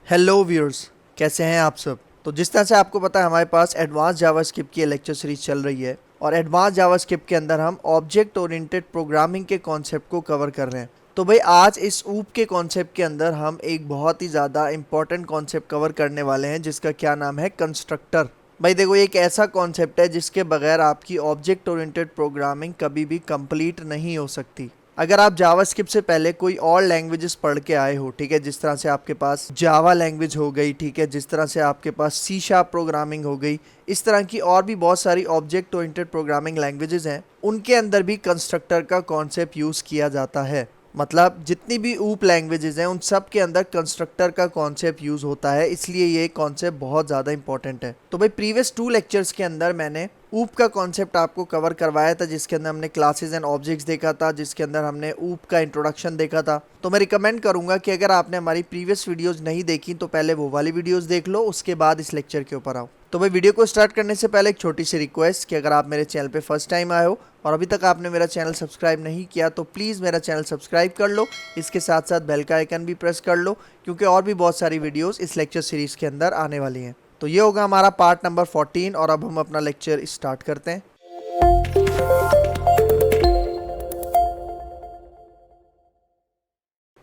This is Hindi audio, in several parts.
हेलो व्यूअर्स, कैसे हैं आप सब। तो जिस तरह से आपको पता है हमारे पास एडवांस जावास्क्रिप्ट की लेक्चर सीरीज चल रही है और एडवांस जावास्क्रिप्ट के अंदर हम ऑब्जेक्ट ओरिएंटेड प्रोग्रामिंग के कॉन्सेप्ट को कवर कर रहे हैं। तो भाई आज इस ऊप के कॉन्सेप्ट के अंदर हम एक बहुत ही ज़्यादा इंपॉर्टेंट कॉन्सेप्ट कवर करने वाले हैं जिसका क्या नाम है कंस्ट्रक्टर। भाई देखो, एक ऐसा कॉन्सेप्ट है जिसके बगैर आपकी ऑब्जेक्ट ओरिएंटेड प्रोग्रामिंग कभी भी कंप्लीट नहीं हो सकती। अगर आप जावास्क्रिप्ट से पहले कोई और लैंग्वेजेस पढ़ के आए हो, ठीक है, जिस तरह से आपके पास जावा लैंग्वेज हो गई, ठीक है, जिस तरह से आपके पास सी शार्प प्रोग्रामिंग हो गई, इस तरह की और भी बहुत सारी ऑब्जेक्ट ओरिएंटेड प्रोग्रामिंग लैंग्वेजेस हैं, उनके अंदर भी कंस्ट्रक्टर का कॉन्सेप्ट यूज़ किया जाता है। मतलब जितनी भी ऊप लैंग्वेजेस हैं उन सब के अंदर कंस्ट्रक्टर का कॉन्सेप्ट यूज़ होता है, इसलिए ये कॉन्सेप्ट बहुत ज़्यादा इंपॉर्टेंट है। तो भाई प्रीवियस 2 लेक्चर्स के अंदर मैंने ऊप का कॉन्सेप्ट आपको कवर करवाया था, जिसके अंदर हमने क्लासेस एंड ऑब्जेक्ट्स देखा था, जिसके अंदर हमने ऊप का इंट्रोडक्शन देखा था। तो मैं रिकमेंड करूंगा कि अगर आपने हमारी प्रीवियस वीडियोस नहीं देखी तो पहले वो वाली वीडियोस देख लो, उसके बाद इस लेक्चर के ऊपर आओ। तो भाई वीडियो को स्टार्ट करने से पहले एक छोटी सी रिक्वेस्ट कि अगर आप मेरे चैनल पे फर्स्ट टाइम आए हो और अभी तक आपने मेरा चैनल सब्सक्राइब नहीं किया तो प्लीज़ मेरा चैनल सब्सक्राइब कर लो, इसके साथ साथ बेल का आइकन भी प्रेस कर लो, क्योंकि और भी बहुत सारी वीडियोस इस लेक्चर सीरीज़ के अंदर आने वाली हैं। तो ये होगा हमारा पार्ट नंबर 14 और अब हम अपना लेक्चर स्टार्ट करते हैं।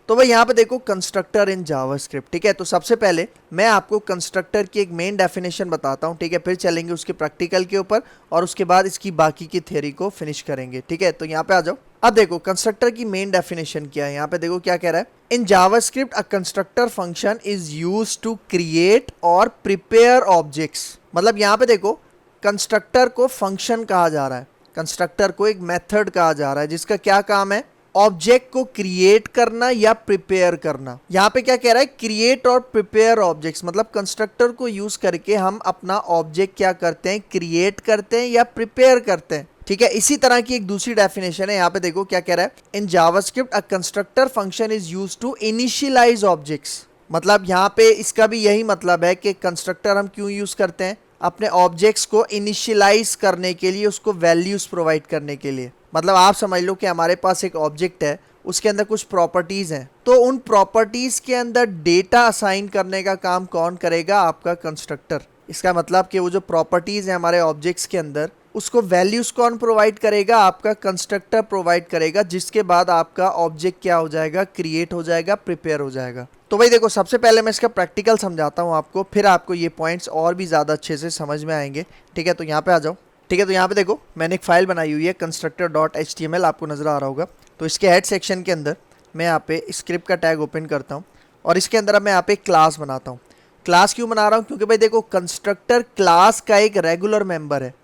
तो भाई यहाँ पे देखो कंस्ट्रक्टर इन जावास्क्रिप्ट, ठीक है। तो सबसे पहले मैं आपको कंस्ट्रक्टर की एक मेन डेफिनेशन बताता हूँ, ठीक है, फिर चलेंगे उसके प्रैक्टिकल के ऊपर और उसके बाद इसकी बाकी की थ्योरी को फिनिश करेंगे, ठीक है। तो यहाँ पे आ जाओ। अब देखो कंस्ट्रक्टर की मेन डेफिनेशन क्या है, यहाँ पे देखो क्या कह रहा है। In JavaScript a constructor function is use to create और प्रिपेयर ऑब्जेक्ट्स। मतलब यहाँ पे देखो कंस्ट्रक्टर को फंक्शन कहा जा रहा है, कंस्ट्रक्टर को एक मेथड कहा जा रहा है जिसका क्या काम है, ऑब्जेक्ट को क्रिएट करना या प्रिपेयर करना। यहाँ पे क्या कह रहा है, क्रिएट और प्रिपेयर ऑब्जेक्ट्स, मतलब कंस्ट्रक्टर को यूज करके हम अपना ऑब्जेक्ट क्या करते हैं, क्रिएट करते हैं या प्रिपेयर करते हैं, ठीक है। इसी तरह की एक दूसरी डेफिनेशन है, यहाँ पे देखो क्या कह रहा है। In JavaScript a constructor function is use to initialise objects. मतलब यहाँ पे इसका भी यही मतलब है कि कंस्ट्रक्टर हम क्यों यूज करते हैं, अपने ऑब्जेक्ट्स को इनिशियलाइज करने के लिए, उसको वैल्यूज प्रोवाइड करने के लिए। मतलब आप समझ लो कि हमारे पास एक ऑब्जेक्ट है, उसके अंदर कुछ प्रॉपर्टीज हैं, तो उन प्रॉपर्टीज के अंदर डेटा असाइन करने का काम कौन करेगा, आपका कंस्ट्रक्टर। इसका मतलब कि वो जो प्रॉपर्टीज है हमारे ऑब्जेक्ट्स के अंदर, उसको वैल्यूज कौन प्रोवाइड करेगा, आपका कंस्ट्रक्टर प्रोवाइड करेगा, जिसके बाद आपका ऑब्जेक्ट क्या हो जाएगा, क्रिएट हो जाएगा, प्रिपेयर हो जाएगा। तो भाई देखो सबसे पहले मैं इसका प्रैक्टिकल समझाता हूँ आपको, फिर आपको ये पॉइंट्स और भी ज़्यादा अच्छे से समझ में आएंगे, ठीक है। तो यहाँ पे आ जाओ, ठीक है। तो यहाँ पे देखो मैंने एक फाइल बनाई हुई है constructor.html, आपको नज़र आ रहा होगा। तो इसके हेड सेक्शन के अंदर मैं यहाँ पे स्क्रिप्ट का टैग ओपन करता हूँ और इसके अंदर अब मैं यहाँ पे एक क्लास बनाता हूँ। क्लास क्यों बना रहा हूँ, क्योंकि भाई देखो कंस्ट्रक्टर क्लास का एक रेगुलर मेंबर है।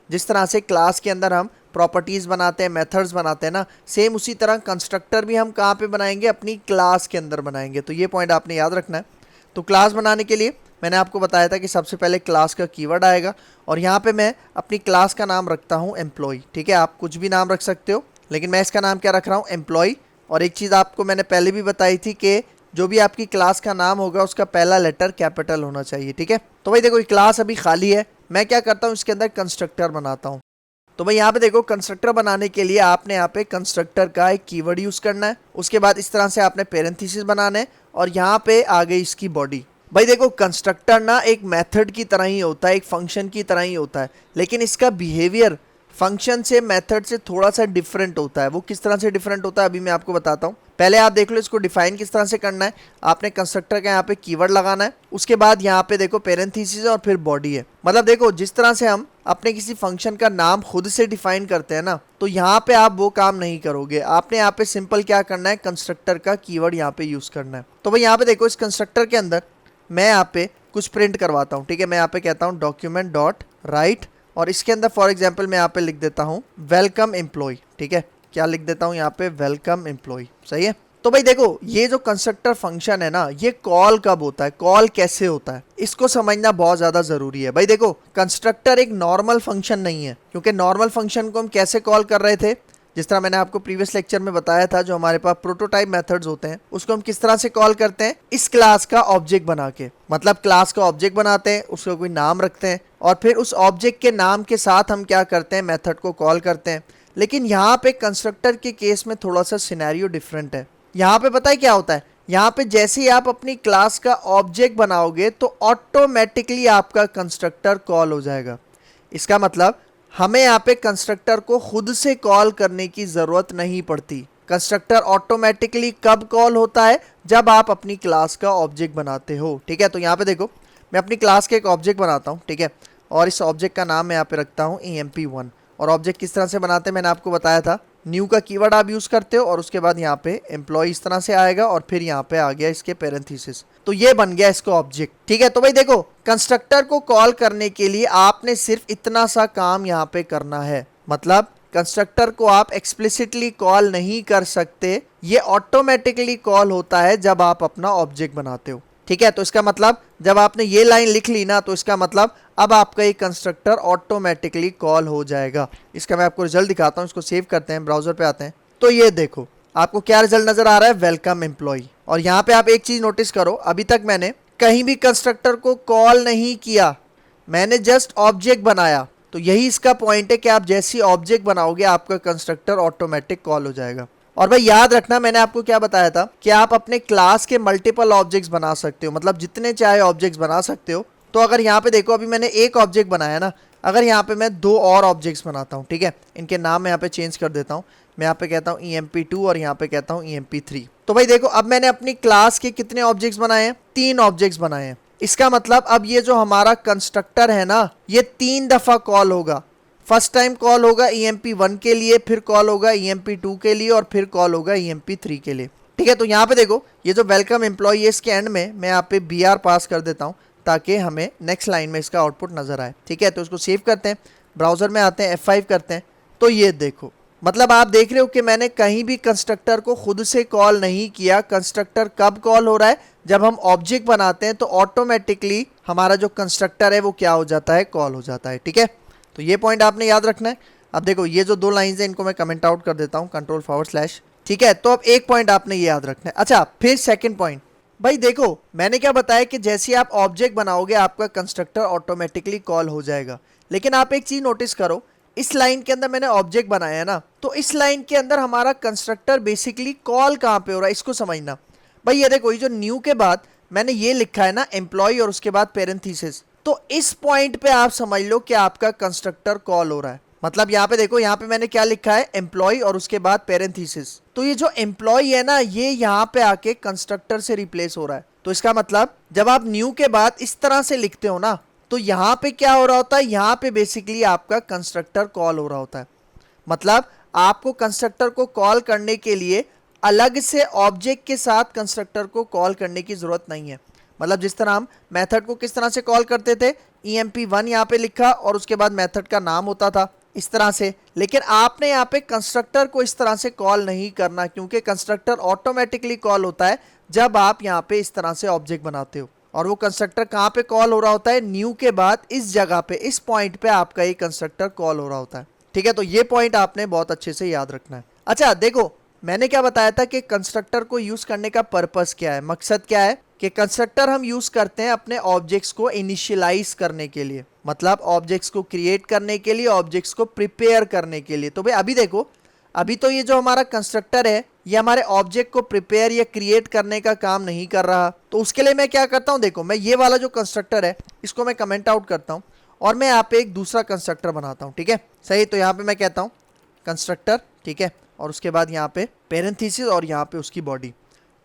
जिस तरह से क्लास के अंदर हम प्रॉपर्टीज़ बनाते हैं, मेथड्स बनाते हैं ना, सेम उसी तरह कंस्ट्रक्टर भी हम कहाँ पे बनाएंगे, अपनी क्लास के अंदर बनाएंगे। तो ये पॉइंट आपने याद रखना है। तो क्लास बनाने के लिए मैंने आपको बताया था कि सबसे पहले क्लास का कीवर्ड आएगा और यहाँ पे मैं अपनी क्लास का नाम रखता हूँ एम्प्लॉय, ठीक है। आप कुछ भी नाम रख सकते हो, लेकिन मैं इसका नाम क्या रख रहा हूँ, एम्प्लॉय। और एक चीज़ आपको मैंने पहले भी बताई थी कि जो भी आपकी क्लास का नाम होगा उसका पहला लेटर कैपिटल होना चाहिए, ठीक है। तो भाई देखो ये क्लास अभी खाली है, मैं क्या करता हूँ, इसके अंदर कंस्ट्रक्टर बनाता हूँ। तो भाई यहाँ पे देखो कंस्ट्रक्टर बनाने के लिए आपने यहाँ पे कंस्ट्रक्टर का एक कीवर्ड यूज़ करना है, उसके बाद इस तरह से आपने पेरेंथेसिस बनाने हैं और यहाँ पे आ गई इसकी बॉडी। भाई देखो कंस्ट्रक्टर ना एक मेथड की तरह ही होता है, एक फंक्शन की तरह ही होता है, लेकिन इसका बिहेवियर फंक्शन से, मेथड से थोड़ा सा डिफरेंट होता है। वो किस तरह से डिफरेंट होता है अभी मैं आपको बताता हूँ। पहले आप देख लो इसको डिफाइन किस तरह से करना है। आपने कंस्ट्रक्टर का यहाँ पे कीवर्ड लगाना है, उसके बाद यहाँ पे देखो पेरेंथेसिस और फिर बॉडी है। मतलब देखो जिस तरह से हम अपने किसी फंक्शन का नाम खुद से डिफाइन करते हैं ना, तो यहाँ पे आप वो काम नहीं करोगे। आपने यहाँ पे सिंपल क्या करना है, कंस्ट्रक्टर का कीवर्ड यहाँ पे यूज करना है। तो भाई यहाँ पे देखो इस कंस्ट्रक्टर के अंदर मैं यहाँ पे कुछ प्रिंट करवाता हूँ, ठीक है। मैं यहाँ पे कहता हूँ डॉक्यूमेंट डॉट राइट और इसके अंदर फॉर एग्जांपल मैं यहाँ पे लिख देता हूँ वेलकम एम्प्लॉय, ठीक है। क्या लिख देता हूँ यहाँ पे, वेलकम एम्प्लॉय, सही है। तो भाई देखो ये जो कंस्ट्रक्टर फंक्शन है ना, ये कॉल कब होता है, कॉल कैसे होता है, इसको समझना बहुत ज्यादा जरूरी है। भाई देखो कंस्ट्रक्टर एक नॉर्मल फंक्शन नहीं है, क्योंकि नॉर्मल फंक्शन को हम कैसे कॉल कर रहे थे, जिस तरह मैंने आपको प्रीवियस लेक्चर में बताया था, जो हमारे पास प्रोटोटाइप मेथड्स होते हैं उसको हम किस तरह से कॉल करते हैं, इस क्लास का ऑब्जेक्ट बना के। मतलब क्लास का ऑब्जेक्ट बनाते हैं, उसको कोई नाम रखते हैं और फिर उस ऑब्जेक्ट के नाम के साथ हम क्या करते हैं, मेथड को कॉल करते हैं। लेकिन यहाँ पे कंस्ट्रक्टर के केस में थोड़ा सा सिनेरियो डिफरेंट है। यहाँ पे पता है क्या होता है, यहाँ पे जैसे ही आप अपनी क्लास का ऑब्जेक्ट बनाओगे तो ऑटोमेटिकली आपका कंस्ट्रक्टर कॉल हो जाएगा। इसका मतलब हमें यहाँ पे कंस्ट्रक्टर को खुद से कॉल करने की ज़रूरत नहीं पड़ती। कंस्ट्रक्टर ऑटोमेटिकली कब कॉल होता है? जब आप अपनी क्लास का ऑब्जेक्ट बनाते हो। ठीक है, तो यहाँ पे देखो मैं अपनी क्लास का एक ऑब्जेक्ट बनाता हूँ। ठीक है, और इस ऑब्जेक्ट का नाम मैं यहाँ पे रखता हूँ emp1। और ऑब्जेक्ट किस तरह से बनाते हैं मैंने आपको बताया था, न्यू का कीवर्ड आप यूज़ करते हो और उसके बाद यहाँ पे एम्प्लॉय इस तरह से आएगा और फिर यहाँ पे आ गया इसके पैरेंथेसिस, तो ये बन गया इसका ऑब्जेक्ट। ठीक है, तो भाई देखो कंस्ट्रक्टर को कॉल करने के लिए आपने सिर्फ इतना सा काम यहाँ पे करना है। मतलब कंस्ट्रक्टर को आप एक्सप्लिसिटली कॉल नहीं कर सकते, ये ऑटोमेटिकली कॉल होता है जब आप अपना ऑब्जेक्ट बनाते हो। ठीक है, तो इसका मतलब जब आपने ये लाइन लिख ली ना, तो इसका मतलब अब आपका ये कंस्ट्रक्टर ऑटोमेटिकली कॉल हो जाएगा। इसका मैं आपको रिजल्ट दिखाता हूँ। इसको सेव करते हैं, ब्राउजर पे आते हैं, तो ये देखो आपको क्या रिजल्ट नजर आ रहा है, वेलकम एम्प्लॉय। और यहाँ पे आप एक चीज नोटिस करो, अभी तक मैंने कहीं भी कंस्ट्रक्टर को कॉल नहीं किया, मैंने जस्ट ऑब्जेक्ट बनाया। तो यही इसका पॉइंट है कि आप जैसी ऑब्जेक्ट बनाओगे आपका कंस्ट्रक्टर ऑटोमेटिक कॉल हो जाएगा। और भाई याद रखना मैंने आपको क्या बताया था कि आप अपने क्लास के मल्टीपल ऑब्जेक्ट्स बना सकते हो, मतलब जितने चाहे ऑब्जेक्ट्स बना सकते हो। तो अगर यहाँ पे देखो अभी मैंने एक ऑब्जेक्ट बनाया ना, अगर यहाँ पे मैं दो और ऑब्जेक्ट्स बनाता हूँ, ठीक है, इनके नाम मैं यहाँ पे चेंज कर देता हूँ। मैं यहाँ पे कहता हूँ emp2 और यहाँ पे कहता हूँ emp3। तो भाई देखो अब मैंने अपनी क्लास के कितने ऑब्जेक्ट्स बनाए हैं, 3 ऑब्जेक्ट्स बनाए हैं। इसका मतलब अब ये जो हमारा कंस्ट्रक्टर है ना, ये 3 दफा कॉल होगा। फर्स्ट टाइम कॉल होगा emp1 के लिए, फिर कॉल होगा emp2 के लिए और फिर कॉल होगा emp3 के लिए। ठीक है, तो यहाँ पे देखो ये जो वेलकम एम्प्लॉय है इसके एंड में मैं यहाँ पे br पास कर देता हूँ ताकि हमें नेक्स्ट लाइन में इसका आउटपुट नजर आए। ठीक है, तो इसको सेव करते हैं, ब्राउजर में आते हैं, F5 करते हैं, तो ये देखो मतलब आप देख रहे हो कि मैंने कहीं भी कंस्ट्रक्टर को खुद से कॉल नहीं किया। कंस्ट्रक्टर कब कॉल हो रहा है, जब हम ऑब्जेक्ट बनाते हैं तो ऑटोमेटिकली हमारा जो कंस्ट्रक्टर है वो क्या हो जाता है, कॉल हो जाता है। ठीक है, तो ये पॉइंट आपने याद रखना है। अब देखो ये जो 2 लाइन्स हैं इनको मैं कमेंट आउट कर देता हूँ, कंट्रोल/। ठीक है, तो अब एक पॉइंट आपने ये याद रखना है। अच्छा, फिर सेकंड पॉइंट, भाई देखो मैंने क्या बताया कि जैसे आप ऑब्जेक्ट बनाओगे आपका कंस्ट्रक्टर ऑटोमेटिकली कॉल हो जाएगा। लेकिन आप एक चीज नोटिस करो, इस लाइन के अंदर मैंने ऑब्जेक्ट बनाया है ना, तो इस लाइन के अंदर हमारा कंस्ट्रक्टर बेसिकली कॉल कहाँ पे हो रहा है, इसको समझना। भाई ये देखो ये जो न्यू के बाद मैंने ये लिखा है ना एम्प्लॉय और उसके बाद पैरेंथेसिस, तो इस पॉइंट पे आप समझ लो कि आपका कंस्ट्रक्टर कॉल हो रहा है। मतलब यहाँ पे देखो यहाँ पे मैंने क्या लिखा है, एम्प्लॉय और उसके बाद पैरेंथेसिस, तो ये जो एम्प्लॉय है ना ये यहाँ पे आके कंस्ट्रक्टर से रिप्लेस हो रहा है। तो इसका मतलब जब आप न्यू के बाद इस तरह से लिखते हो ना, तो यहाँ पे क्या हो रहा होता है, यहाँ पे बेसिकली आपका कंस्ट्रक्टर कॉल हो रहा होता है। मतलब आपको कंस्ट्रक्टर को कॉल करने के लिए अलग से ऑब्जेक्ट के साथ कंस्ट्रक्टर को कॉल करने की जरूरत नहीं है। मतलब जिस तरह हम मेथड को किस तरह से कॉल करते थे, emp1 यहाँ पे लिखा और उसके बाद मेथड का नाम होता था इस तरह से। लेकिन आपने यहाँ पे कंस्ट्रक्टर को इस तरह से कॉल नहीं करना, क्योंकि कंस्ट्रक्टर ऑटोमेटिकली कॉल होता है जब आप यहाँ पे इस तरह से ऑब्जेक्ट बनाते हो। और वो कंस्ट्रक्टर कहाँ पे कॉल हो रहा होता है, न्यू के बाद इस जगह पे, इस पॉइंट पे आपका ये कंस्ट्रक्टर कॉल हो रहा होता है। ठीक है, तो ये पॉइंट आपने बहुत अच्छे से याद रखना है। अच्छा देखो मैंने क्या बताया था कि कंस्ट्रक्टर को यूज करने का पर्पस क्या है, मकसद क्या है, कि कंस्ट्रक्टर हम यूज करते हैं अपने ऑब्जेक्ट्स को इनिशियलाइज करने के लिए, मतलब ऑब्जेक्ट्स को क्रिएट करने के लिए, ऑब्जेक्ट्स को प्रिपेयर करने के लिए। तो भाई अभी देखो अभी तो ये जो हमारा कंस्ट्रक्टर है ये हमारे ऑब्जेक्ट को प्रिपेयर या क्रिएट करने का काम नहीं कर रहा। तो उसके लिए मैं क्या करता हूँ, देखो मैं ये वाला जो कंस्ट्रक्टर है इसको मैं कमेंट आउट करता हूँ और मैं यहाँ पे एक दूसरा कंस्ट्रक्टर बनाता हूँ। ठीक है, सही, तो यहाँ पे मैं कहता हूँ कंस्ट्रक्टर, ठीक है, और उसके बाद यहाँ पे पैरेंथेसिस और यहाँ पे उसकी बॉडी।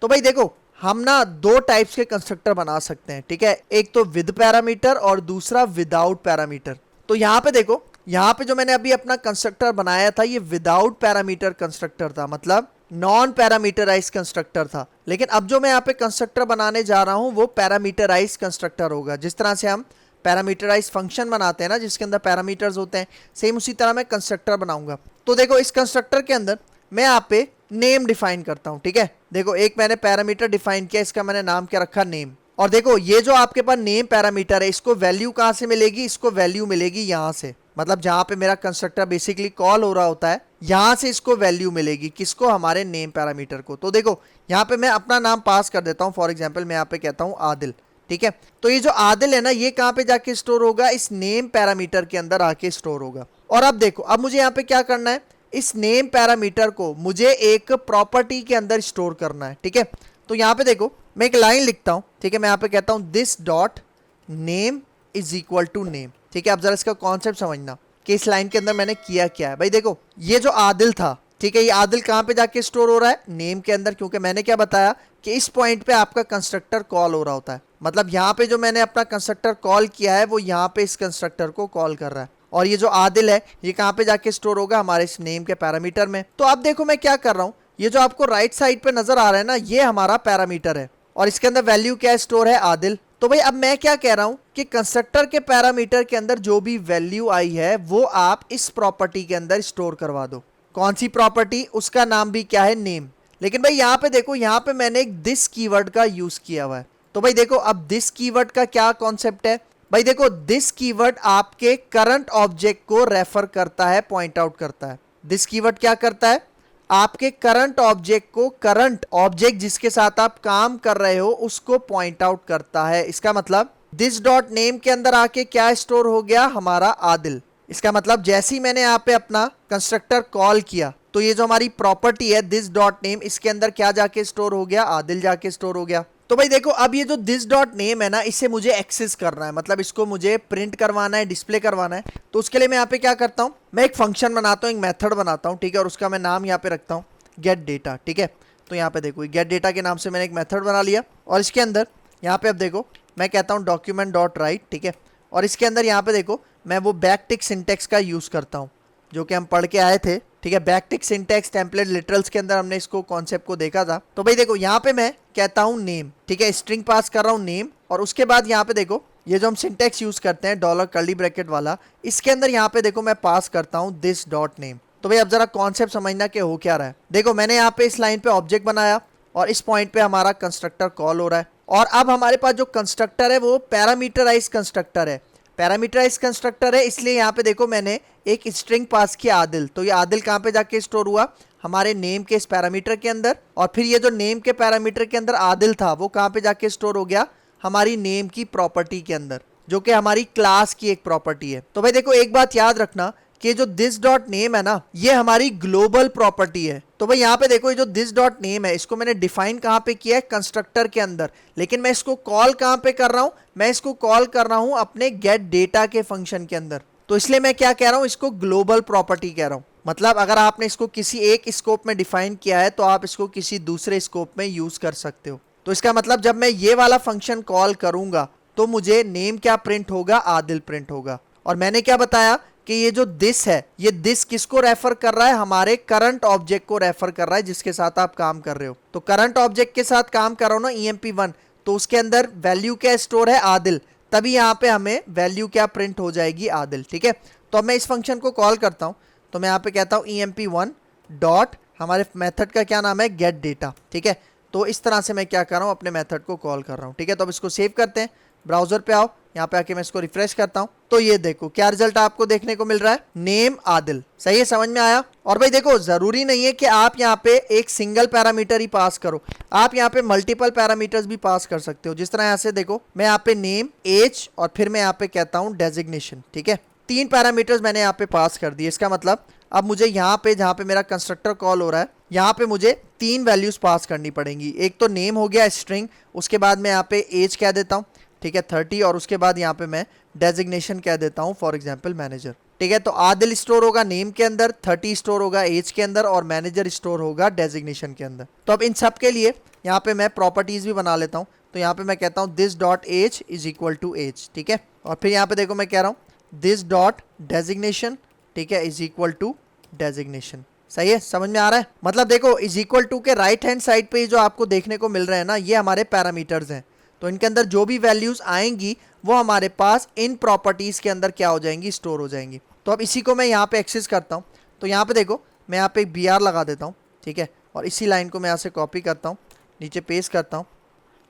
तो भाई देखो हम ना 2 टाइप्स के कंस्ट्रक्टर बना सकते हैं। ठीक है, एक तो विद पैरामीटर और दूसरा विदाउट पैरामीटर। तो यहाँ पे देखो यहाँ पे जो मैंने अभी अपना कंस्ट्रक्टर बनाया था ये विदाउट पैरामीटर कंस्ट्रक्टर था, मतलब नॉन पैरामीटराइज कंस्ट्रक्टर था। लेकिन अब जो मैं यहाँ पे कंस्ट्रक्टर बनाने जा रहा हूँ वो पैरामीटराइज कंस्ट्रक्टर होगा। जिस तरह से हम पैरामीटराइज फंक्शन बनाते हैं ना जिसके अंदर पैरामीटर्स होते हैं, सेम उसी तरह मैं कंस्ट्रक्टर बनाऊंगा। तो देखो इस कंस्ट्रक्टर के अंदर मैं यहाँ पे नेम डिफाइन करता हूँ। ठीक है, देखो एक मैंने पैरामीटर डिफाइन किया, इसका मैंने नाम क्या रखा, नेम। और देखो ये जो आपके पास नेम पैरामीटर है इसको वैल्यू कहाँ से मिलेगी, इसको वैल्यू मिलेगी यहाँ से, मतलब जहाँ पे मेरा कंस्ट्रक्टर बेसिकली कॉल हो रहा होता है यहाँ से इसको वैल्यू मिलेगी, किसको, हमारे नेम पैरामीटर को। तो देखो यहाँ पे मैं अपना नाम पास कर देता हूँ, फॉर एग्जाम्पल मैं यहाँ पे कहता हूँ आदिल। ठीक है, तो ये जो आदिल है ना ये कहाँ पे जाके स्टोर होगा, इस नेम पैरामीटर के अंदर आके स्टोर होगा। और अब देखो अब मुझे यहाँ पे क्या करना है, इस नेम पैरामीटर को मुझे एक प्रॉपर्टी के अंदर स्टोर करना है। ठीक है, तो यहाँ पे देखो मैं एक लाइन लिखता हूँ, ठीक है, मैं यहाँ पे कहता हूँ this dot name is equal to name, ठीक है। अब जरा इसका कॉन्सेप्ट समझना कि इस लाइन के अंदर मैंने किया क्या है। भाई देखो ये जो आदिल था, ठीक है, ये आदिल कहाँ पे जाके स्टोर हो रहा है, नेम के अंदर, क्योंकि मैंने क्या बताया कि इस पॉइंट पे आपका कंस्ट्रक्टर कॉल हो रहा होता है। मतलब यहाँ पे जो मैंने अपना कंस्ट्रक्टर कॉल किया है वो यहाँ पे इस कंस्ट्रक्टर को कॉल कर रहा है, और ये जो आदिल है ये कहाँ पे जाके स्टोर होगा, हमारे इस नेम के पैरामीटर में। तो अब देखो मैं क्या कर रहा हूँ, ये जो आपको राइट साइड पे नजर आ रहा है ना, ये हमारा पैरामीटर है और इसके अंदर वैल्यू क्या स्टोर है, आदिल। तो भाई अब मैं क्या कह रहा हूं कि कंस्ट्रक्टर के पैरामीटर के अंदर जो भी वैल्यू आई है वो आप इस प्रॉपर्टी के अंदर स्टोर करवा दो। कौन सी प्रॉपर्टी, उसका नाम भी क्या है, नेम। लेकिन भाई यहाँ पे देखो, यहाँ पे मैंने एक दिस कीवर्ड का यूज किया हुआ है। तो भाई देखो अब दिस कीवर्ड का क्या कॉन्सेप्ट है, भाई देखो दिस कीवर्ड आपके करंट ऑब्जेक्ट को रेफर करता है, पॉइंट आउट करता है। दिस कीवर्ड क्या करता है, आपके करंट ऑब्जेक्ट को, करंट ऑब्जेक्ट जिसके साथ आप काम कर रहे हो उसको पॉइंट आउट करता है। इसका मतलब दिस डॉट नेम के अंदर आके क्या स्टोर हो गया, हमारा आदिल। इसका मतलब जैसे ही मैंने यहाँ पे अपना कंस्ट्रक्टर कॉल किया तो ये जो हमारी प्रॉपर्टी है दिस डॉट नेम, इसके अंदर क्या जाके स्टोर हो गया, आदिल जाके स्टोर हो गया। तो भाई देखो अब ये जो दिस डॉट नेम है ना, इसे मुझे एक्सेस करना है, मतलब इसको मुझे प्रिंट करवाना है, डिस्प्ले करवाना है। तो उसके लिए मैं यहाँ पे क्या करता हूँ, मैं एक फंक्शन बनाता हूँ, एक मेथड बनाता हूँ, ठीक है, और उसका मैं नाम यहाँ पे रखता हूँ गेट डेटा, ठीक है। तो यहाँ पे देखो गेट डेटा के नाम से मैंने एक मेथड बना लिया, और इसके अंदर यहाँ पे अब देखो मैं कहता हूँ डॉक्यूमेंट डॉट राइट, ठीक है, और इसके अंदर यहाँ पे देखो मैं वो बैकटिक सिंटेक्स का यूज करता हूँ जो कि हम पढ़ के आए थे, ठीक है। बैकटिक सिंटेक्स टेम्पलेट लिटरल्स के अंदर हमने इसको कॉन्सेप्ट को देखा था। तो भाई देखो यहाँ पे मैं कहता हूँ नेम, ठीक है, स्ट्रिंग पास कर रहा हूँ नेम, और उसके बाद यहाँ पे देखो ये जो हम सिंटेक्स यूज करते हैं डॉलर कर्ली ब्रैकेट वाला, इसके अंदर यहाँ पे देखो मैं पास करता हूँ दिस डॉट नेम। तो भाई अब जरा कॉन्सेप्ट समझना कि हो क्या रहा है। देखो मैंने यहाँ पे इस लाइन पे ऑब्जेक्ट बनाया और इस पॉइंट पे हमारा कंस्ट्रक्टर कॉल हो रहा है, और अब हमारे पास जो कंस्ट्रक्टर है वो पैरामीटराइज कंस्ट्रक्टर है। पैरामीटराइज कंस्ट्रक्टर है, इसलिए यहाँ पे देखो मैंने एक स्ट्रिंग पास किया आदिल। तो ये आदिल कहाँ पे जाके स्टोर हुआ, हमारे नेम के इस पैरामीटर के अंदर, और फिर ये जो नेम के पैरामीटर के अंदर आदिल था वो कहाँ पे जाके स्टोर हो गया, हमारी नेम की प्रॉपर्टी के अंदर, जो कि हमारी क्लास की एक प्रॉपर्टी है। तो भाई देखो एक बात याद रखना कि जो दिस डॉट नेम है ना, ये हमारी ग्लोबल प्रॉपर्टी है। तो भाई यहाँ पे देखो ये जो दिस डॉट नेम है इसको मैंने डिफाइन कहाँ पे किया है, कंस्ट्रक्टर के अंदर, लेकिन मैं इसको कॉल कहाँ पे कर रहा हूँ, मैं इसको कॉल कर रहा हूँ अपने गेट डेटा के फंक्शन के अंदर। तो इसलिए मैं क्या कह रहा हूँ, इसको ग्लोबल प्रॉपर्टी कह रहा हूँ। मतलब अगर आपने इसको किसी एक स्कोप में डिफाइन किया है तो आप इसको किसी दूसरे स्कोप में यूज कर सकते हो। तो इसका मतलब जब मैं ये वाला फंक्शन कॉल करूंगा तो मुझे नेम क्या प्रिंट होगा, आदिल प्रिंट होगा। और मैंने क्या बताया कि ये जो दिस है, ये दिस किसको रेफर कर रहा है, हमारे करंट ऑब्जेक्ट को रेफर कर रहा है जिसके साथ आप काम कर रहे हो। तो करंट ऑब्जेक्ट के साथ काम कर रहा हो ना, EMP1, तो उसके अंदर वैल्यू क्या स्टोर है, आदिल, तभी यहाँ पे हमें वैल्यू क्या प्रिंट हो जाएगी, आदिल, ठीक है। तो अब मैं इस फंक्शन को कॉल करता हूँ, तो मैं यहाँ पे कहता हूँ EMP1 डॉट, हमारे मेथड का क्या नाम है, गेट डेटा, ठीक है। तो इस तरह से मैं क्या कर रहा हूँ, अपने मेथड को कॉल कर रहा हूँ, ठीक है। तो अब इसको सेव करते हैं, ब्राउजर पे आओ, यहाँ पे आके मैं इसको रिफ्रेश करता हूँ, तो ये देखो क्या रिजल्ट आपको देखने को मिल रहा है, नेम आदिल। सही है, समझ में आया। और भाई देखो जरूरी नहीं है कि आप यहाँ पे एक सिंगल पैरामीटर ही पास करो, आप यहाँ पे मल्टीपल पैरामीटर्स भी पास कर सकते हो। जिस तरह यहाँ से देखो मैं यहाँ पे नेम, एज, और फिर मैं यहाँ पे कहता हूँ डेजिग्नेशन, ठीक है। 3 पैरामीटर्स मैंने यहाँ पे पास कर दिए। इसका मतलब अब मुझे यहाँ पे जहाँ पे मेरा कंस्ट्रक्टर कॉल हो रहा है, यहाँ पे मुझे 3 वैल्यूज पास करनी पड़ेंगी। एक तो नेम हो गया स्ट्रिंग, उसके बाद मैं यहाँ पे एज कह देता हूँ, ठीक है, 30, और उसके बाद यहाँ पे मैं डेजिग्नेशन कह देता हूँ, फॉर एग्जांपल मैनेजर, ठीक है। तो आदिल स्टोर होगा नेम के अंदर, 30 स्टोर होगा एज के अंदर, और मैनेजर स्टोर होगा डेजिग्नेशन के अंदर। तो अब इन सब के लिए यहाँ पे मैं प्रॉपर्टीज भी बना लेता हूँ। तो यहाँ पे मैं कहता हूँ this dot age is equal to age, ठीक है। और फिर यहाँ पे देखो मैं कह रहा हूँ दिस डॉट डेजिग्नेशन, ठीक है, इज इक्वल टू डेजिग्नेशन। सही है, समझ में आ रहा है। मतलब देखो इज इक्वल टू के राइट हैंड साइड पे जो आपको देखने को मिल रहे हैं ना, ये हमारे पैरामीटर्स हैं। तो इनके अंदर जो भी वैल्यूज आएंगी वो हमारे पास इन प्रॉपर्टीज के अंदर क्या हो जाएंगी, स्टोर हो जाएंगी। तो अब इसी को मैं यहाँ पे एक्सेस करता हूँ। तो यहाँ पे देखो मैं यहाँ पे एक BR लगा देता हूँ, ठीक है, और इसी लाइन को मैं यहाँ से कॉपी करता हूँ, नीचे पेस्ट करता हूँ,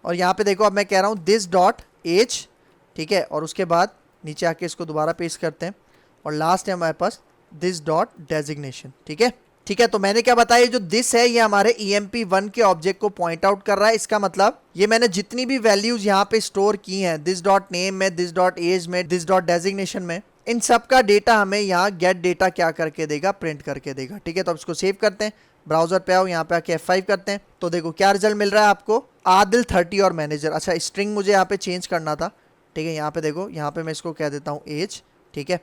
और यहाँ पे देखो अब मैं कह रहा हूँ दिस डॉट एज, ठीक है, और उसके बाद नीचे आके इसको दोबारा पेस्ट करते हैं, और लास्ट है हमारे पास दिस डॉट डेजिग्नेशन, ठीक है। ठीक है, तो मैंने क्या बताया, जो दिस है ये हमारे EMP1 के ऑब्जेक्ट को पॉइंट आउट कर रहा है। इसका मतलब ये मैंने जितनी भी वैल्यूज यहाँ पे स्टोर की हैं, दिस डॉट नेम में, दिस डॉट एज में, दिस डॉट डेजिग्नेशन में, इन सब का डेटा हमें यहाँ गेट डेटा क्या करके देगा, प्रिंट करके देगा, ठीक है। तो अब इसको सेव करते हैं, ब्राउजर पे आओ, यहाँ पे आके F5 करते हैं तो देखो क्या रिजल्ट मिल रहा है आपको, आदिल 30 और मैनेजर। अच्छा स्ट्रिंग मुझे यहाँ पे चेंज करना था, ठीक है। यहाँ पे देखो, यहाँ पे मैं इसको कह देता हूँ एज, ठीक है,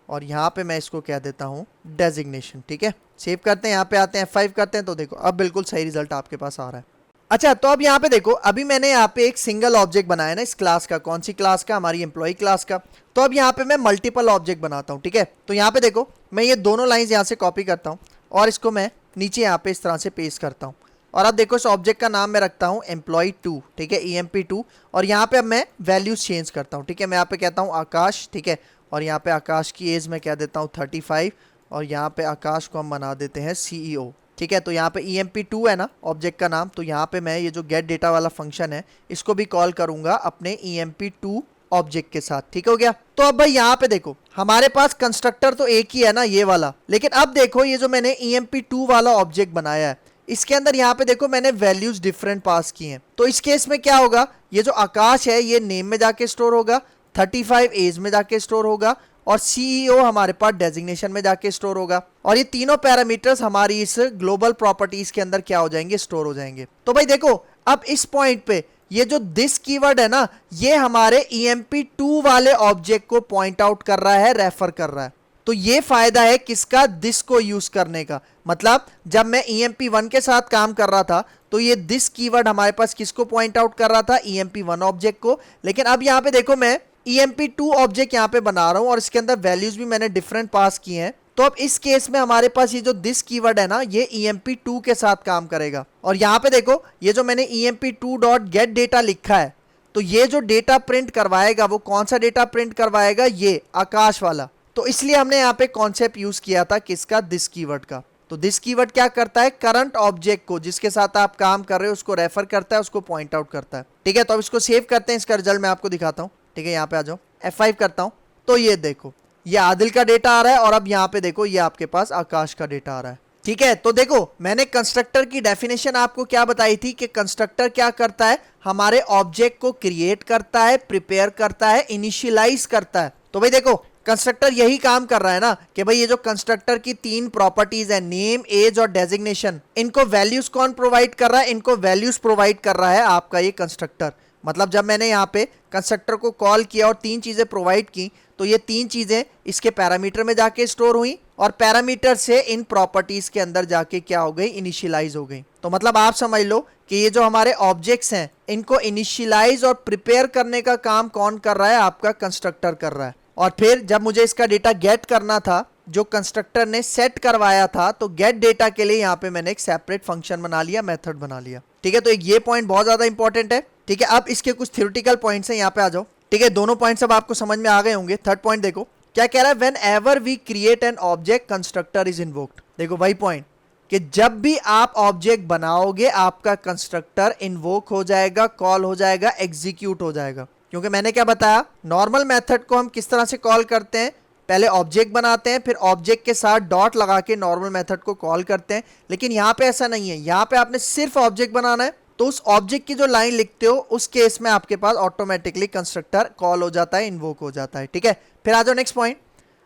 और यहाँ पे मैं इसको कह देता हूँ डेजिग्नेशन, ठीक है। सेव करते हैं, यहाँ पे आते हैं F5 करते हैं तो देखो अब बिल्कुल सही रिजल्ट आपके पास आ रहा है। अच्छा तो अब यहाँ पे देखो, अभी मैंने यहाँ पे एक सिंगल ऑब्जेक्ट बनाया ना इस क्लास का, कौन सी क्लास का, हमारी एम्प्लॉय क्लास का। तो अब यहाँ पे मैं मल्टीपल ऑब्जेक्ट बनाता हूँ, ठीक है। तो यहाँ पे देखो मैं ये दोनों लाइंस यहाँ से कॉपी करता हूँ और इसको मैं नीचे यहाँ पे इस तरह से पेस्ट करता हूँ। और अब देखो इस ऑब्जेक्ट का नाम मैं रखता हूँ एम्प्लॉय2, ठीक है, EMP2। और यहाँ पे अब मैं वैल्यूज चेंज करता हूँ, ठीक है। मैं यहाँ पे कहता हूँ आकाश, ठीक है, और यहाँ पे आकाश की एज मैं कह देता हूँ 35 और यहाँ पे आकाश को हम बना देते हैं CEO, ठीक है। तो यहाँ पे EMP2 है ना ऑब्जेक्ट का नाम, तो यहाँ पे मैं ये जो गेट डेटा वाला फंक्शन है इसको भी कॉल करूंगा अपने EMP2 ऑब्जेक्ट के साथ, ठीक हो गया। तो अब भाई यहाँ पे देखो हमारे पास कंस्ट्रक्टर तो एक ही है ना ये वाला, लेकिन अब देखो ये जो मैंने EMP2 वाला ऑब्जेक्ट बनाया है इसके अंदर यहाँ पे देखो मैंने वैल्यूज डिफरेंट पास की हैं। तो इस केस में क्या होगा, ये जो आकाश है ये नेम में जाके स्टोर होगा, 35 एज में जाके स्टोर होगा और CEO हमारे पास डेजिग्नेशन में जाके स्टोर होगा। और ये तीनों पैरामीटर्स हमारी इस ग्लोबल प्रॉपर्टीज के अंदर क्या हो जाएंगे, स्टोर हो जाएंगे। तो भाई देखो अब इस पॉइंट पे ये जो दिस कीवर्ड है ना ये हमारे EMP2 वाले ऑब्जेक्ट को पॉइंट आउट कर रहा है, रेफर कर रहा है। तो ये फायदा है किसका, दिस को यूज करने का। मतलब जब मैं EMP1 के साथ काम कर रहा था तो ये दिस कीवर्ड हमारे पास किसको पॉइंट आउट कर रहा था, EMP1 ऑब्जेक्ट को। लेकिन अब यहाँ पे देखो मैं EMP2 ऑब्जेक्ट यहाँ पे बना रहा हूं और इसके अंदर वैल्यूज भी मैंने डिफरेंट पास किए हैं। तो अब इस केस में हमारे पास ये जो दिस कीवर्ड है ना ये EMP2 के साथ काम करेगा। और यहाँ पे देखो ये जो मैंने EMP2.getData लिखा है तो ये जो डेटा प्रिंट करवाएगा वो कौन सा डेटा प्रिंट करवाएगा, ये आकाश वाला। तो इसलिए हमने यहाँ पे कॉन्सेप्ट यूज किया था किसका, दिस कीवर्ड का। तो दिस कीवर्ड क्या करता है, करंट ऑब्जेक्ट को जिसके साथ आप काम कर रहे हो उसको रेफर करता है, उसको पॉइंट आउट करता है, ठीक है। तो अब इसको सेव करते हैं, इसका रिजल्ट मैं आपको दिखाता हूँ, ठीक है। यहाँ पे आ जाओ, F5 करता हूँ तो ये देखो ये आदिल का डेटा आ रहा है और अब यहाँ पे देखो ये आपके पास आकाश का डेटा आ रहा है, ठीक है। तो देखो मैंने कंस्ट्रक्टर की डेफिनेशन आपको क्या बताई थी कि कंस्ट्रक्टर क्या करता है, हमारे ऑब्जेक्ट को क्रिएट करता है, प्रिपेयर करता है, इनिशियलाइज करता है। तो भाई देखो कंस्ट्रक्टर यही काम कर रहा है ना कि भाई ये जो कंस्ट्रक्टर की तीन प्रॉपर्टीज है, नेम, एज और डेजिग्नेशन, इनको वैल्यूज कौन प्रोवाइड कर रहा है, इनको वैल्यूज प्रोवाइड कर रहा है आपका ये कंस्ट्रक्टर। मतलब जब मैंने यहाँ पे कंस्ट्रक्टर को कॉल किया और तीन चीजें प्रोवाइड की तो ये तीन चीजें इसके पैरामीटर में जाके स्टोर हुई और पैरामीटर से इन प्रॉपर्टीज के अंदर जाके क्या हो गई, इनिशियलाइज हो गई। तो मतलब आप समझ लो कि ये जो हमारे ऑब्जेक्ट्स हैं इनको इनिशियलाइज और प्रिपेयर करने का काम कौन कर रहा है, आपका कंस्ट्रक्टर कर रहा है। और फिर जब मुझे इसका डेटा गेट करना था जो कंस्ट्रक्टर ने सेट करवाया था तो गेट डेटा के लिए यहाँ पे मैंने एक सेपरेट फंक्शन बना लिया, मेथड बना लिया, ठीक है। तो एक ये पॉइंट बहुत ज्यादा इंपॉर्टेंट है, ठीक है। अब इसके कुछ थ्योरेटिकल पॉइंट्स हैं, यहाँ पे आ जाओ, ठीक है। दोनों पॉइंट्स अब आपको समझ में आ गए होंगे। थर्ड पॉइंट देखो क्या कह रहा है, whenever we create an object constructor is invoked. देखो वही पॉइंट कि जब भी आप ऑब्जेक्ट बनाओगे आपका कंस्ट्रक्टर इन्वोक हो जाएगा, कॉल हो जाएगा, एग्जीक्यूट हो जाएगा। क्योंकि मैंने क्या बताया, नॉर्मल मेथड को हम किस तरह से कॉल करते हैं, पहले ऑब्जेक्ट बनाते हैं फिर ऑब्जेक्ट के साथ डॉट लगा के नॉर्मल मेथड को कॉल करते हैं। लेकिन यहाँ पे ऐसा नहीं है, यहाँ पे आपने सिर्फ ऑब्जेक्ट बनाना है तो उस ऑब्जेक्ट की जो लाइन लिखते हो उस केस में आपके पास ऑटोमेटिकली कंस्ट्रक्टर कॉल हो जाता है, इन्वोक हो जाता है, ठीक है। फिर आ जाओ नेक्स्ट पॉइंट।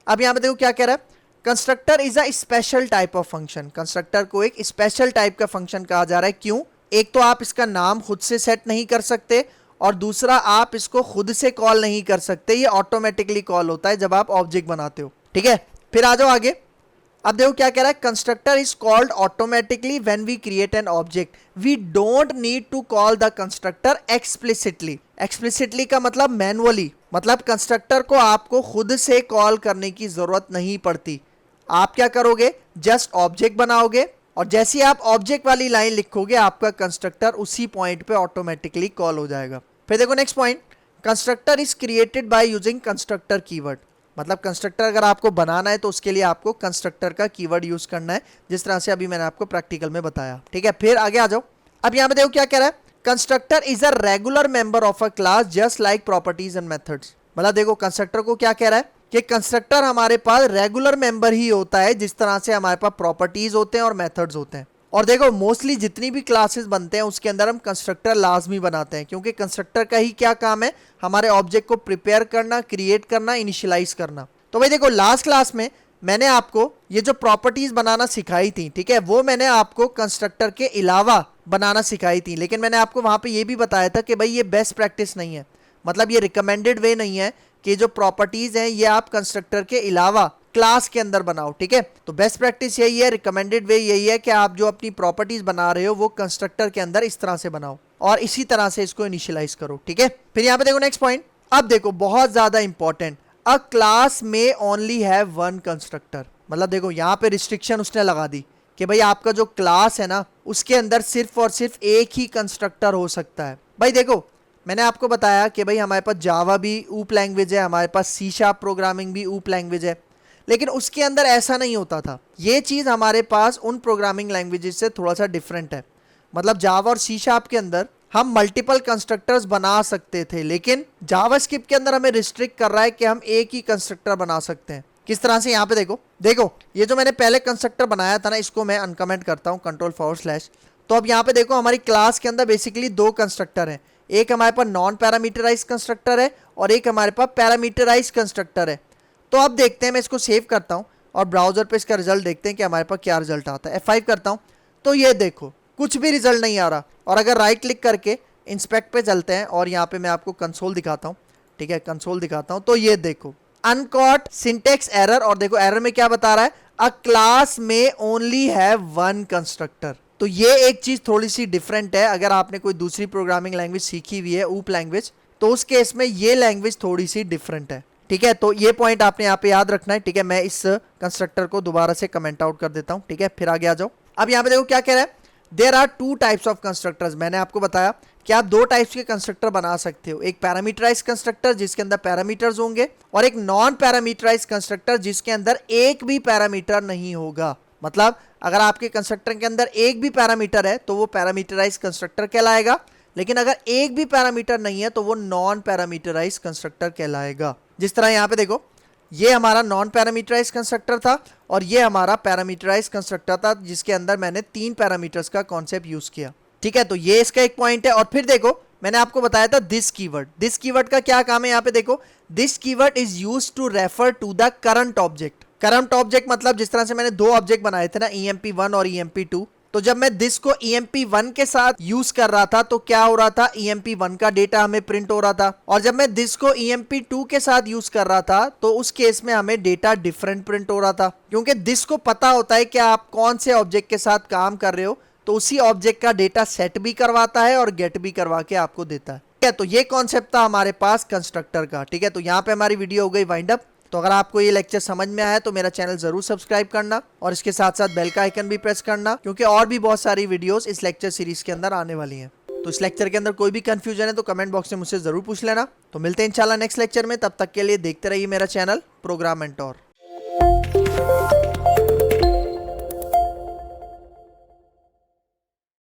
अब यहाँ पे देखो क्या कह रहा है, constructor is a special type of function. Constructor को एक स्पेशल टाइप का फंक्शन कहा जा रहा है। क्यों, एक तो आप इसका नाम खुद से सेट नहीं कर सकते और दूसरा आप इसको खुद से कॉल नहीं कर सकते, ये ऑटोमेटिकली कॉल होता है जब आप ऑब्जेक्ट बनाते हो, ठीक है। फिर आ जाओ आगे। अब देखो क्या कह रहा है, constructor is called automatically when we create an object, we don't need to call the constructor explicitly. Explicitly का मतलब मैनुअली, मतलब कंस्ट्रक्टर को आपको खुद से कॉल करने की जरूरत नहीं पड़ती। आप क्या करोगे, जस्ट ऑब्जेक्ट बनाओगे और जैसे ही आप ऑब्जेक्ट वाली लाइन लिखोगे आपका कंस्ट्रक्टर उसी पॉइंट पे ऑटोमेटिकली कॉल हो जाएगा। फिर देखो next point, constructor is created by using constructor keyword. मतलब कंस्ट्रक्टर अगर आपको बनाना है तो उसके लिए आपको कंस्ट्रक्टर का कीवर्ड यूज करना है, जिस तरह से अभी मैंने आपको प्रैक्टिकल में बताया, ठीक है। फिर आगे आ जाओ। अब यहाँ पे देखो क्या कह रहा है, constructor is a regular member of a class just like properties and methods. मतलब देखो कंस्ट्रक्टर को क्या कह रहा है कि कंस्ट्रक्टर हमारे पास रेगुलर मेंबर ही होता है जिस तरह से हमारे पास प्रॉपर्टीज होते हैं और मेथड्स होते हैं। और देखो मोस्टली जितनी भी क्लासेस बनते हैं उसके अंदर हम कंस्ट्रक्टर लाजमी बनाते हैं, क्योंकि कंस्ट्रक्टर का ही क्या काम है, हमारे ऑब्जेक्ट को प्रिपेयर करना, क्रिएट करना, इनिशियलाइज करना। तो भाई देखो लास्ट क्लास में मैंने आपको ये जो प्रॉपर्टीज बनाना सिखाई थी, ठीक है, वो मैंने आपको कंस्ट्रक्टर के अलावा बनाना सिखाई थी, लेकिन मैंने आपको वहां पे ये भी बताया था कि भाई ये बेस्ट प्रैक्टिस नहीं है, मतलब ये रिकमेंडेड वे नहीं है कि जो प्रॉपर्टीज हैं ये आप कंस्ट्रक्टर के अलावा क्लास के अंदर बनाओ, ठीक है। तो बेस्ट प्रैक्टिस यही है, रिकमेंडेड वे यही है कि आप जो अपनी प्रॉपर्टीज बना रहे हो वो कंस्ट्रक्टर के अंदर इस तरह से बनाओ और इसी तरह से इसको इनिशियलाइज करो, ठीक है। फिर यहाँ पे देखो नेक्स्ट पॉइंट, अब देखो बहुत ज्यादा इंपॉर्टेंट, अ क्लास में ओनली हैव वन कंस्ट्रक्टर। मतलब देखो यहाँ पे रिस्ट्रिक्शन उसने लगा दी कि भाई आपका जो क्लास है ना उसके अंदर सिर्फ और सिर्फ एक ही कंस्ट्रक्टर हो सकता है। भाई देखो मैंने आपको बताया कि भाई हमारे पास जावा भी ऊप लैंग्वेज है, हमारे पास सी शार्प प्रोग्रामिंग भी ऊप लैंग्वेज है, लेकिन उसके अंदर ऐसा नहीं होता था। ये चीज़ हमारे पास उन प्रोग्रामिंग लैंग्वेजेस से थोड़ा सा डिफरेंट है। मतलब जावा और सी शार्प के अंदर हम मल्टीपल कंस्ट्रक्टर्स बना सकते थे, लेकिन जावास्क्रिप्ट के अंदर हमें रिस्ट्रिक्ट कर रहा है कि हम एक ही कंस्ट्रक्टर बना सकते हैं। किस तरह से, यहाँ पे देखो देखो ये जो मैंने पहले कंस्ट्रक्टर बनाया था ना, इसको मैं अनकमेंट करता हूँ Ctrl//। तो अब यहाँ पे देखो हमारी क्लास के अंदर बेसिकली दो कंस्ट्रक्टर हैं, एक हमारे पास नॉन पैरामीटराइज कंस्ट्रक्टर है और एक हमारे पास पैरामीटराइज कंस्ट्रक्टर है। तो अब देखते हैं, मैं इसको सेव करता हूँ और ब्राउजर पे इसका रिजल्ट देखते हैं कि हमारे पास क्या रिजल्ट आता है। F5 करता हूँ तो ये देखो कुछ भी रिजल्ट नहीं आ रहा। और अगर राइट क्लिक करके इंस्पेक्ट पे चलते हैं और यहाँ पे मैं आपको कंसोल दिखाता हूँ, ठीक है, कंसोल दिखाता हूँ, तो ये देखो अनकॉट सिंटेक्स एरर, और देखो एरर में क्या बता रहा है, अ क्लास में ओनली हैव वन कंस्ट्रक्टर। तो ये एक चीज थोड़ी सी डिफरेंट है। अगर आपने कोई दूसरी प्रोग्रामिंग लैंग्वेज सीखी हुई है ऊप लैंग्वेज, तो उस केस में ये लैंग्वेज थोड़ी सी डिफरेंट है, ठीक है। तो ये पॉइंट आपने यहाँ पे याद रखना है, ठीक है। मैं इस कंस्ट्रक्टर को दोबारा से कमेंट आउट कर देता हूँ, ठीक है, फिर आगे आ जाओ। अब यहाँ पे देखो क्या कह रहा है, there are two types of constructors. मैंने आपको बताया कि आप दो टाइप्स के कंस्ट्रक्टर बना सकते हो, एक पैरामीटराइज कंस्ट्रक्टर जिसके अंदर पैरामीटर्स होंगे और एक नॉन पैरामीटराइज कंस्ट्रक्टर जिसके अंदर एक भी पैरामीटर नहीं होगा। मतलब अगर आपके कंस्ट्रक्टर के अंदर एक भी पैरामीटर है तो वो पैरामीटराइज कंस्ट्रक्टर कहलाएगा, लेकिन अगर एक भी पैरामीटर नहीं है तो वो नॉन पैरामीटराइज कंस्ट्रक्टर कहलाएगा। जिस तरह यहाँ पे देखो ये हमारा नॉन पैरामीटराइज कंस्ट्रक्टर था और ये हमारा पैरामीटराइज कंस्ट्रक्टर था जिसके अंदर मैंने 3 पैरामीटर्स का कॉन्सेप्ट यूज किया, ठीक है। तो ये इसका एक पॉइंट है। और फिर देखो मैंने आपको बताया था दिस कीवर्ड, दिस कीवर्ड का क्या काम है, यहाँ पे देखो this keyword is used to refer to the current object. Current object मतलब जिस तरह से मैंने दो ऑब्जेक्ट बनाए थे ना, emp1 और emp2, तो जब मैं दिस को emp1 के साथ यूज कर रहा था तो क्या हो रहा था, emp1 का डेटा हमें प्रिंट हो रहा था, और जब मैं दिस को emp2 के साथ यूज कर रहा था तो उस केस में हमें डेटा डिफरेंट प्रिंट हो रहा था, क्योंकि दिस को पता होता है कि आप कौन से ऑब्जेक्ट के साथ काम कर रहे हो, तो उसी ऑब्जेक्ट का डेटा सेट भी करवाता है और गेट भी करवा के आपको देता है, ठीक है। तो ये कॉन्सेप्ट था हमारे पास कंस्ट्रक्टर का, ठीक है। तो यहाँ पे हमारी वीडियो हो गई वाइंड अप। तो अगर आपको ये लेक्चर समझ में आया तो मेरा चैनल जरूर सब्सक्राइब करना और इसके साथ साथ बेल का आइकन भी प्रेस करना, क्योंकि और भी बहुत सारी वीडियोस इस लेक्चर सीरीज के अंदर आने वाली हैं। तो इस लेक्चर के अंदर कोई भी कंफ्यूजन है तो कमेंट बॉक्स में मुझसे जरूर पूछ लेना। तो मिलते हैं इंशाल्लाह नेक्स्ट लेक्चर में, तब तक के लिए देखते रहिए मेरा चैनल प्रोग्राम मेंटोर।